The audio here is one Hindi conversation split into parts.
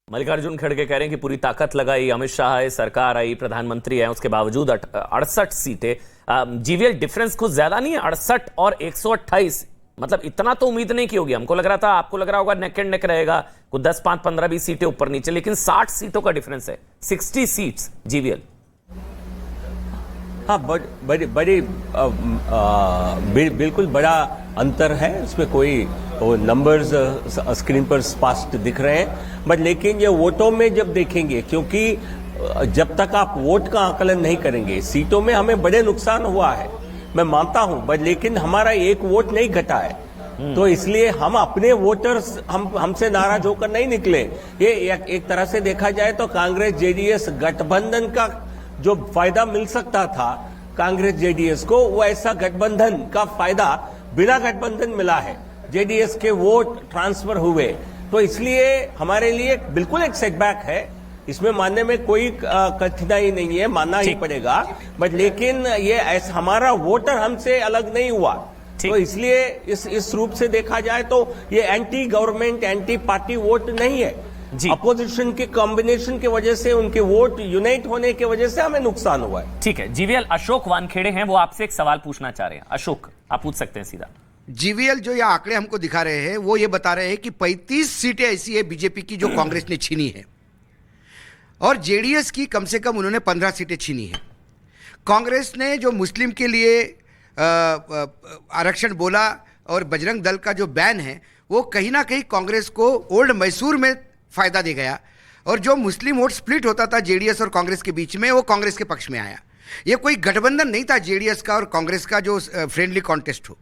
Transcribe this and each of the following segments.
मल्लिकार्जुन खड़गे कह रहे हैं कि पूरी ताकत लगाई, अमित शाह है, सरकार आई, प्रधानमंत्री है, उसके बावजूद 68 सीटें। जीवीएल डिफरेंस कुछ ज्यादा नहीं है, 68 और 128, मतलब इतना तो उम्मीद नहीं की होगी। हमको लग रहा था, आपको लग रहा होगा नेक एंड नेक रहेगा, कुछ 10, 5, 15, 20 सीटें ऊपर नीचे, लेकिन 60 सीटों का डिफरेंस है, 60 सीट्स जीवीएल। हाँ, बड़ी बिल्कुल बड़ा अंतर है, इसमें कोई नंबर्स स्क्रीन पर स्पष्ट दिख रहे हैं, बट लेकिन ये वोटों में जब देखेंगे, क्योंकि जब तक आप वोट का आकलन नहीं करेंगे, सीटों में हमें बड़े नुकसान हुआ है, मैं मानता हूं, बट लेकिन हमारा एक वोट नहीं घटा है, तो इसलिए हम अपने वोटर्स हमसे नाराज होकर नहीं निकले। ये एक तरह से देखा जाए तो कांग्रेस जेडीएस गठबंधन का जो फायदा मिल सकता था कांग्रेस जेडीएस को, वो ऐसा गठबंधन का फायदा बिना गठबंधन मिला है, जेडीएस के वोट ट्रांसफर हुए, तो इसलिए हमारे लिए बिल्कुल एक सेटबैक है, इसमें मानने में कोई कठिनाई नहीं है, मानना ही पड़ेगा, बट लेकिन ये हमारा वोटर हमसे अलग नहीं हुआ, तो इसलिए इस रूप से देखा जाए तो ये anti government anti party vote नहीं है, अपोजिशन के कॉम्बिनेशन की वजह से, उनके वोट यूनाइट होने की वजह से हमें नुकसान हुआ है। ठीक है, जीवीएल अशोक वानखेड़े हैं, वो आपसे एक सवाल पूछना चाह रहे हैं। अशोक, आप पूछ सकते हैं सीधा। जीवीएल जो ये आंकड़े हमको दिखा रहे हैं, वो ये बता रहे हैं कि 35 सीटें ऐसी है बीजेपी की जो कांग्रेस ने छीनी है, और जेडीएस की कम से कम उन्होंने 15 सीटें छीनी है। कांग्रेस ने जो मुस्लिम के लिए आरक्षण बोला और बजरंग दल का जो बैन है, वो कहीं ना कहीं कांग्रेस को ओल्ड मैसूर में फायदा दे गया, और जो मुस्लिम वोट स्प्लिट होता था जेडीएस और कांग्रेस के बीच में, वो कांग्रेस के पक्ष में आया। ये कोई गठबंधन नहीं था जेडीएस का और कांग्रेस का जो फ्रेंडली कॉन्टेस्ट हो,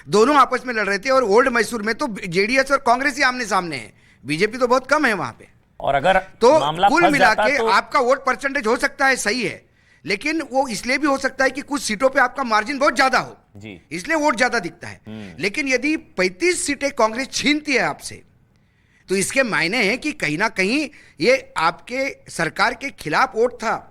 दोनों आपस में लड़ रहे थे, और ओल्ड मैसूर में तो जेडीएस और कांग्रेस ही आमने सामने है, बीजेपी तो बहुत कम है वहां पे, और अगर तो मामला कुल मिला के तो आपका वोट परसेंटेज हो सकता है सही है, लेकिन वो इसलिए भी हो सकता है कि कुछ सीटों पे आपका मार्जिन बहुत ज्यादा हो जी, इसलिए वोट ज्यादा दिखता है। लेकिन यदि 35 सीटें कांग्रेस छीनती है आपसे, तो इसके मायने हैं कि कहीं ना कहीं ये आपके सरकार के खिलाफ वोट था,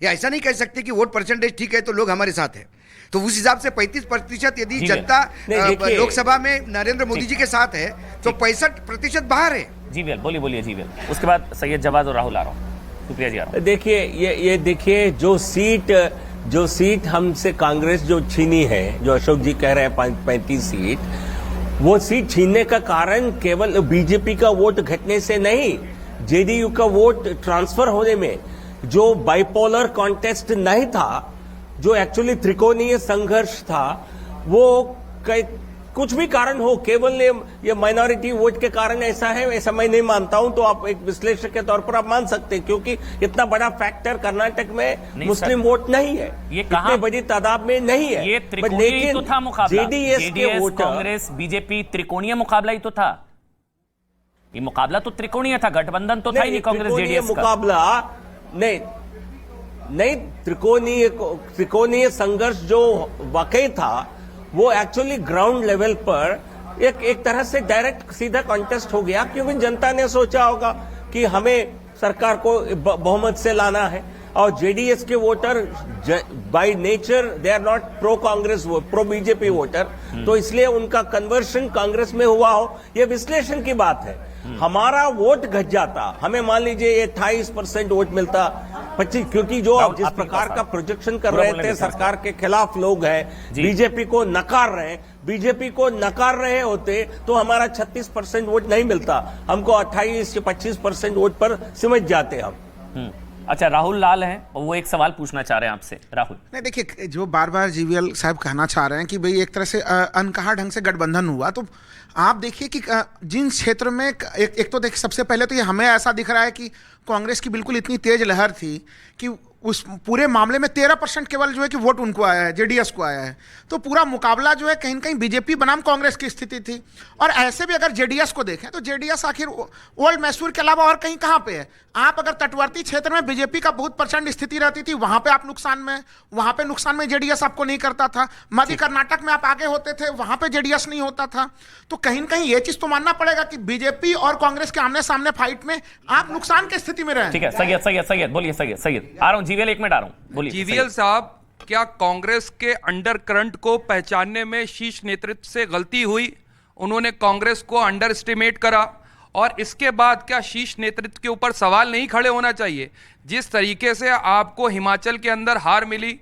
या ऐसा नहीं कह सकते कि वोट परसेंटेज ठीक है तो लोग हमारे साथ है। तो उस हिसाब से 35% यदि जनता लोकसभा में नरेंद्र मोदी जी के साथ है, तो 65% बाहर है। जीवीएल बोलिए जीवीएल, उसके बाद सैयद जवाद और राहुल आ रहा हूं। शुक्रिया जी। आ रहा हूं। देखिए, ये देखिए, जो सीट हमसे कांग्रेस जो छीनी है, जो अशोक जी कह रहे हैं 35 सीट, वो सीट छीनने का कारण केवल बीजेपी का वोट घटने से नहीं, जेडीयू का वोट ट्रांसफर होने में, जो बाइपोलर कॉन्टेस्ट नहीं था, जो एक्चुअली त्रिकोणीय संघर्ष था, वो कुछ भी कारण हो, केवल ये माइनॉरिटी वोट के कारण ऐसा है, ऐसा मैं नहीं मानता हूं, तो आप एक विश्लेषक के तौर पर आप मान सकते हैं, क्योंकि इतना बड़ा फैक्टर कर्नाटक में मुस्लिम वोट नहीं है, ये इतनी बड़ी तादाद में नहीं है, ये त्रिकोणीय तो था मुकाबला, जेडीएस के वोट, कांग्रेस बीजेपी त्रिकोणीय मुकाबला ही तो था, ये मुकाबला तो त्रिकोणीय था, गठबंधन तो था ही नहीं कांग्रेस जेडीएस का मुकाबला। नहीं, त्रिकोणीय संघर्ष जो वाकई था, वो एक्चुअली ग्राउंड लेवल पर एक तरह से डायरेक्ट सीधा कॉन्टेस्ट हो गया, क्योंकि जनता ने सोचा होगा कि हमें सरकार को बहुमत से लाना है, और जेडीएस के voter by nature they are not pro Congress, pro BJP voter, तो इसलिए उनका कन्वर्शन कांग्रेस में हुआ हो, ये विश्लेषण की बात है। हमारा वोट घट जाता, हमें मान लीजिए 28% वोट मिलता, 25, क्योंकि जो जिस प्रकार का प्रोजेक्शन कर रहे थे, सरकार के खिलाफ लोग हैं, बीजेपी को नकार रहे होते तो हमारा 36% वोट नहीं मिलता, हमको 28 से 25% वोट पर सिमट जाते हम। अच्छा, राहुल लाल हैं और वो एक सवाल पूछना चाह रहे हैं आपसे। राहुल, नहीं, देखिए, जो बार बार जीवीएल साहब कहना चाह रहे हैं कि भाई एक तरह से अनकहा ढंग से गठबंधन हुआ, तो आप देखिए कि जिन क्षेत्र में एक तो देखिए, सबसे पहले तो ये हमें ऐसा दिख रहा है कि कांग्रेस की बिल्कुल इतनी तेज लहर थी कि उस पूरे मामले में 13% केवल जो है कि वोट उनको आया है, जेडीएस को आया है, तो पूरा मुकाबला जो है कहीं न कहीं बीजेपी बनाम कांग्रेस की स्थिति थी। और ऐसे भी अगर जेडीएस को देखें तो जेडीएस आखिर ओल्ड मैसूर के अलावा और कहीं कहां पे है? आप अगर तटवर्ती क्षेत्र में बीजेपी का बहुत प्रचंड स्थिति रहती थी, वहां पे आप वहां पे नुकसान में जेडीएस आपको नहीं करता था, मध्य कर्नाटक में आप आगे होते थे, वहां पे जेडीएस नहीं होता था, तो कहीं न कहीं ये चीज तो मानना पड़ेगा कि बीजेपी और कांग्रेस के आमने सामने फाइट में आप नुकसान की स्थिति में रहे। ठीक है, सैयद बोलिए। सैयद आ रहा हूं, जीवीएल 1 मिनट आ रहा हूं, बोलिए। जीवीएल साहब, क्या कांग्रेस के अंडर करंट को पहचानने में शीर्ष नेतृत्व से गलती हुई? उन्होंने कांग्रेस को अंडर एस्टिमेट करा, और इसके बाद क्या शीर्ष नेतृत्व के ऊपर सवाल नहीं खड़े होना चाहिए? जिस तरीके से आपको हिमाचल के अंदर हार मिली,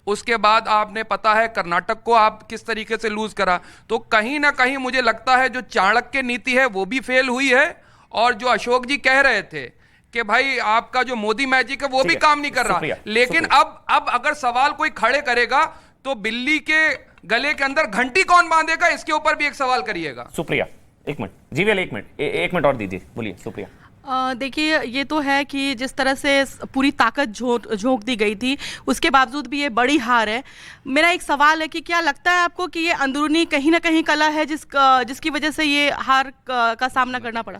उसके बाद आपने पता है कर्नाटक को आप किस तरीके से लूज करा, तो कहीं ना कहीं मुझे लगता है जो चाणक्य नीति है वो भी फेल हुई है, और जो अशोक जी कह रहे थे कि भाई आपका जो मोदी मैजिक है वो भी काम नहीं कर रहा। लेकिन अब अगर सवाल कोई खड़े करेगा तो बिल्ली के गले के अंदर घंटी कौन बांधेगा, इसके ऊपर भी एक सवाल करिएगा। सुप्रिया एक मिनट, जीवीएल एक मिनट और दीजिए, बोलिए सुप्रिया। देखिए, ये तो है कि जिस तरह से पूरी ताकत झोंक दी गई थी, उसके बावजूद भी ये बड़ी हार है। मेरा एक सवाल है कि क्या लगता है आपको कि ये अंदरूनी कहीं ना कहीं कला है जिसकी वजह से ये हार का सामना करना पड़ा?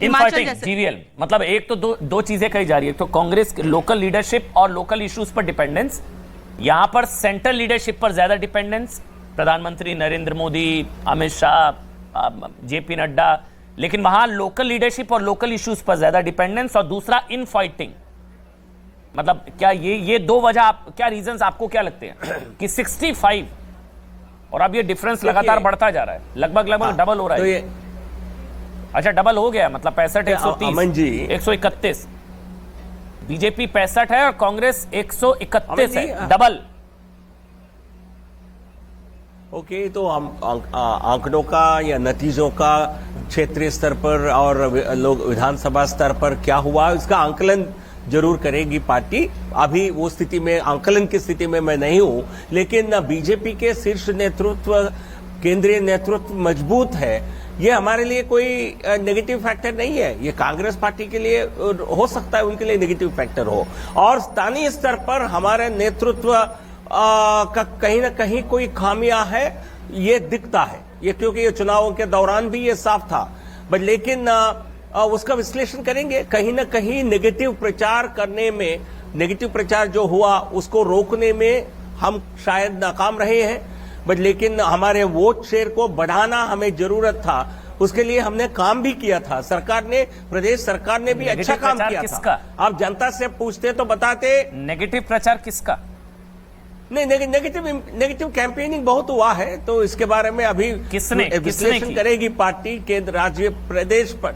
हिमाचल जैसे जीवीएल, मतलब एक तो दो चीजें कही जा रही है, तो कांग्रेस लोकल लीडरशिप और लोकल इश्यूज पर डिपेंडेंस, यहां पर सेंट्रल लीडरशिप पर ज्यादा डिपेंडेंस, प्रधानमंत्री नरेंद्र मोदी, अमित शाह, जेपी नड्डा, लेकिन वहां लोकल लीडरशिप और लोकल इश्यूज पर ज्यादा डिपेंडेंस, और दूसरा इन फाइटिंग। मतलब क्या ये दो वजह, क्या रीजंस आपको क्या लगते हैं कि 65 और अब ये डिफरेंस लगातार बढ़ता जा रहा है, लगभग डबल हो रहा है? अच्छा, डबल हो गया, मतलब 65 130 131, बीजेपी 65 है और कांग्रेस 131 है, डबल। ओके, तो हम आंकड़ों का या नतीजों का क्षेत्रीय स्तर पर और लोग विधानसभा स्तर पर क्या हुआ, इसका आंकलन जरूर करेगी पार्टी। अभी वो स्थिति में, आंकलन की स्थिति में मैं नहीं हूं, लेकिन बीजेपी के शीर्ष नेतृत्व, केंद्रीय नेतृत्व मजबूत है, ये हमारे लिए कोई नेगेटिव फैक्टर नहीं है। ये कांग्रेस पार्टी के लिए हो सकता है, उनके लिए नेगेटिव फैक्टर हो, और स्थानीय स्तर पर हमारे नेतृत्व का कहीं ना कहीं कोई खामियां है, ये दिखता है। ये क्योंकि ये चुनावों के दौरान भी ये साफ था, बट लेकिन उसका विश्लेषण करेंगे। कहीं ना कहीं नेगेटिव प्रचार करने में, नेगेटिव प्रचार जो हुआ उसको रोकने में हम शायद नाकाम रहे हैं, बट लेकिन हमारे वोट शेयर को बढ़ाना हमें जरूरत था, उसके लिए हमने काम भी किया था। सरकार ने, प्रदेश सरकार ने भी अच्छा काम किया था। आप जनता से पूछते तो बताते। नेगेटिव प्रचार किसका? नहीं, नेगेटिव कैंपेनिंग बहुत हुआ है, तो इसके बारे में अभी किसने विश्लेषण करेगी पार्टी, केंद्र, राज्य, प्रदेश पर।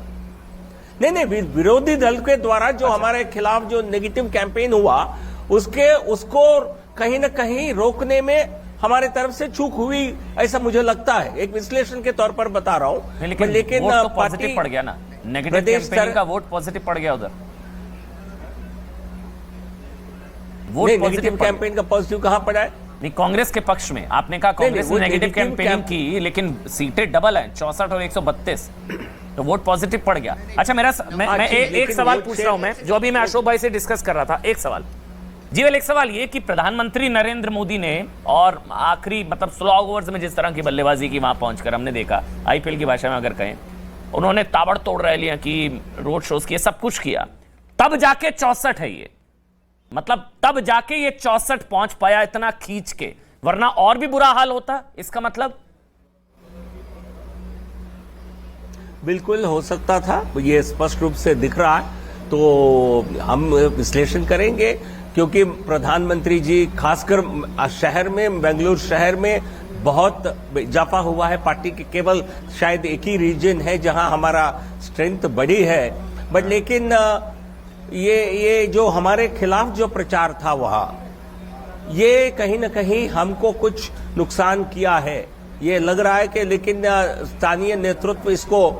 नहीं, विरोधी दल के द्वारा जो हमारे खिलाफ जो नेगेटिव कैंपेन हुआ, उसको कहीं ना कहीं रोकने में हमारे तरफ से चूक हुई, ऐसा मुझे लगता है। एक विश्लेषण के तौर पर बता रहा हूं, लेकिन वोट तो पॉजिटिव पड़ गया ना, नेगेटिव कैंपेनिंग का वोट पॉजिटिव पड़ गया उधर। नेगेटिव कैंपेन का पॉजिटिव कहां पड़ा है? नहीं, कांग्रेस के पक्ष में आपने कहा कांग्रेस ने नेगेटिव कैंपेनिंग की, लेकिन सीटें डबल हैं, 64 और 132, तो वोट पॉजिटिव पड़ गया। अच्छा, मैं एक सवाल पूछ रहा हूं, मैं जो अभी मैं अशोक भाई से डिस्कस कर रहा था, एक सवाल जीवल, एक सवाल ये कि प्रधानमंत्री नरेंद्र मोदी ने, और आखिरी मतलब स्लॉग ओवर्स में जिस तरह की बल्लेबाजी की वहां पहुंचकर हमने देखा, आईपीएल की भाषा में अगर कहें, उन्होंने ताबड़तोड़ रैलियां की, रोड शोज किए, सब कुछ किया, तब जाके 64 है ये, मतलब तब जाके ये 64 पहुंच पाया इतना खींच के, वरना और भी बुरा हाल होता। इसका मतलब बिल्कुल हो सकता था, ये स्पष्ट रूप से दिख रहा है, तो हम विश्लेषण करेंगे। क्योंकि प्रधानमंत्री जी खासकर शहर में, बेंगलुरु शहर में बहुत इजाफा हुआ है। पार्टी के केवल शायद एक ही रीजन है जहां हमारा स्ट्रेंथ बढ़ी है, बट लेकिन ये जो हमारे खिलाफ जो प्रचार था वहां, ये कहीं ना कहीं हमको कुछ नुकसान किया है, ये लग रहा है कि, लेकिन स्थानीय नेतृत्व इसको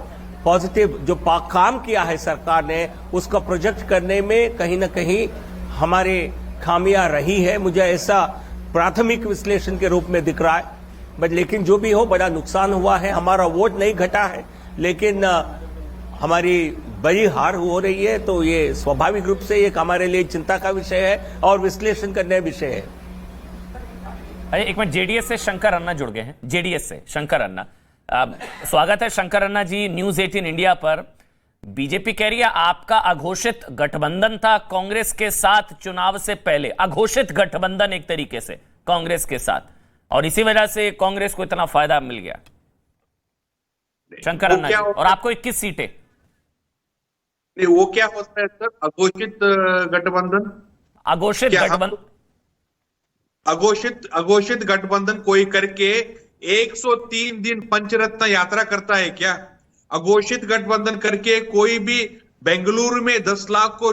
पॉजिटिव जो काम किया है सरकार ने, उसका प्रोजेक्ट करने में कहीं ना कहीं हमारे खामियां रही है। मुझे ऐसा प्राथमिक विश्लेषण के रूप में दिख रहा है, बट लेकिन जो भी हो, बड़ा नुकसान हुआ है। हमारा वोट नहीं घटा है, लेकिन हमारी बड़ी हार हो रही है, तो ये स्वाभाविक रूप से एक हमारे लिए चिंता का विषय है और विश्लेषण करने का विषय है। अरे एक मिनट, जेडीएस से शंकर अन्ना जुड़ गए हैं, जेडीएस से शंकर अन्ना, स्वागत है शंकर अन्ना जी न्यूज 18 इंडिया पर। बीजेपी कह रही है आपका अघोषित गठबंधन था कांग्रेस के साथ चुनाव से पहले, अघोषित गठबंधन एक तरीके से कांग्रेस के साथ, और इसी वजह से कांग्रेस को इतना फायदा मिल गया। शंकर अन्ना जी, और आपको 21 सीटें। नहीं, वो क्या होता है सर, अघोषित गठबंधन? अघोषित गठबंधन कोई करके 103 दिन पंचरत्न यात्रा करता है क्या? अघोषित गठबंधन करके कोई भी बेंगलुरु में 10 लाख को